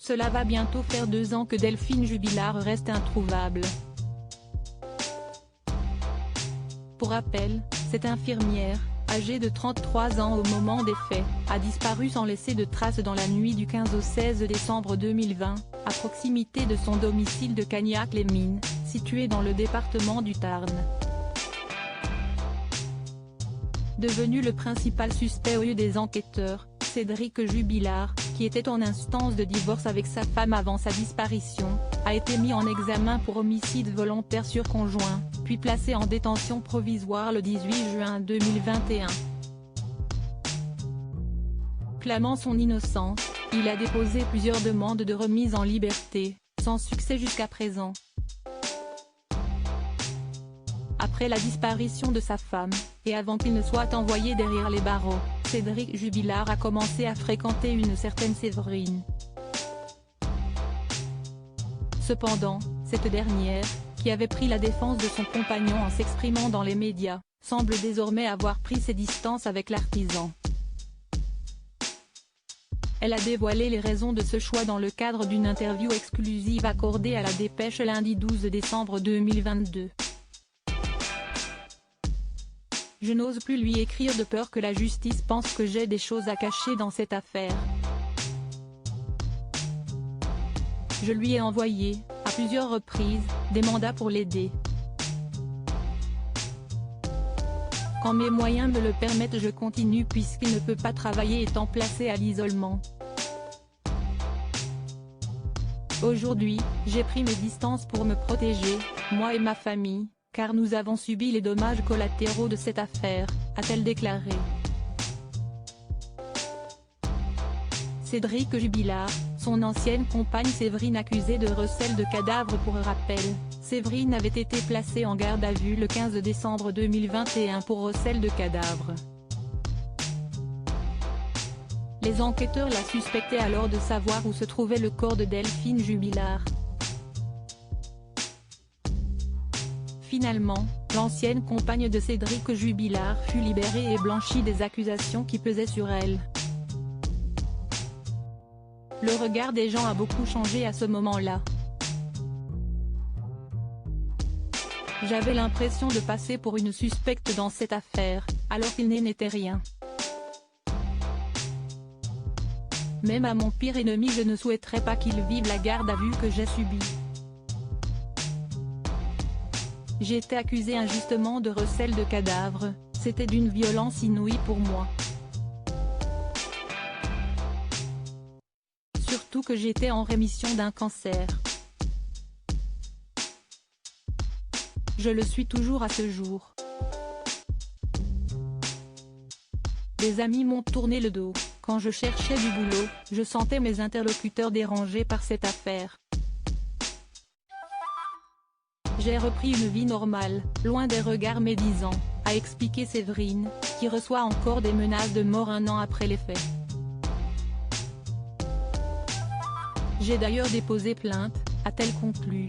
Cela va bientôt faire 2 ans que Delphine Jubilard reste introuvable. Pour rappel, cette infirmière, âgée de 33 ans au moment des faits, a disparu sans laisser de traces dans la nuit du 15 au 16 décembre 2020, à proximité de son domicile de Cagnac-les-Mines, situé dans le département du Tarn. Devenu le principal suspect aux yeux des enquêteurs, Cédric Jubilard, qui était en instance de divorce avec sa femme avant sa disparition, a été mis en examen pour homicide volontaire sur conjoint, puis placé en détention provisoire le 18 juin 2021. Clamant son innocence, il a déposé plusieurs demandes de remise en liberté, sans succès jusqu'à présent. Après la disparition de sa femme, et avant qu'il ne soit envoyé derrière les barreaux, Cédric Jubilard a commencé à fréquenter une certaine Séverine. Cependant, cette dernière, qui avait pris la défense de son compagnon en s'exprimant dans les médias, semble désormais avoir pris ses distances avec l'artisan. Elle a dévoilé les raisons de ce choix dans le cadre d'une interview exclusive accordée à La Dépêche lundi 12 décembre 2022. Je n'ose plus lui écrire de peur que la justice pense que j'ai des choses à cacher dans cette affaire. Je lui ai envoyé, à plusieurs reprises, des mandats pour l'aider. Quand mes moyens me le permettent, je continue puisqu'il ne peut pas travailler étant placé à l'isolement. Aujourd'hui, j'ai pris mes distances pour me protéger, moi et ma famille, car nous avons subi les dommages collatéraux de cette affaire, a-t-elle déclaré. Cédric Jubilard, son ancienne compagne Séverine accusée de recel de cadavres. Pour rappel, Séverine avait été placée en garde à vue le 15 décembre 2021 pour recel de cadavres. Les enquêteurs la suspectaient alors de savoir où se trouvait le corps de Delphine Jubilard. Finalement, l'ancienne compagne de Cédric Jubilard fut libérée et blanchie des accusations qui pesaient sur elle. Le regard des gens a beaucoup changé à ce moment-là. J'avais l'impression de passer pour une suspecte dans cette affaire, alors qu'il n'était rien. Même à mon pire ennemi, je ne souhaiterais pas qu'il vive la garde à vue que j'ai subie. J'ai été accusée injustement de recel de cadavres, c'était d'une violence inouïe pour moi. Surtout que j'étais en rémission d'un cancer. Je le suis toujours à ce jour. Des amis m'ont tourné le dos. Quand je cherchais du boulot, je sentais mes interlocuteurs dérangés par cette affaire. J'ai repris une vie normale, loin des regards médisants, a expliqué Séverine, qui reçoit encore des menaces de mort 1 an après les faits. J'ai d'ailleurs déposé plainte, a-t-elle conclu.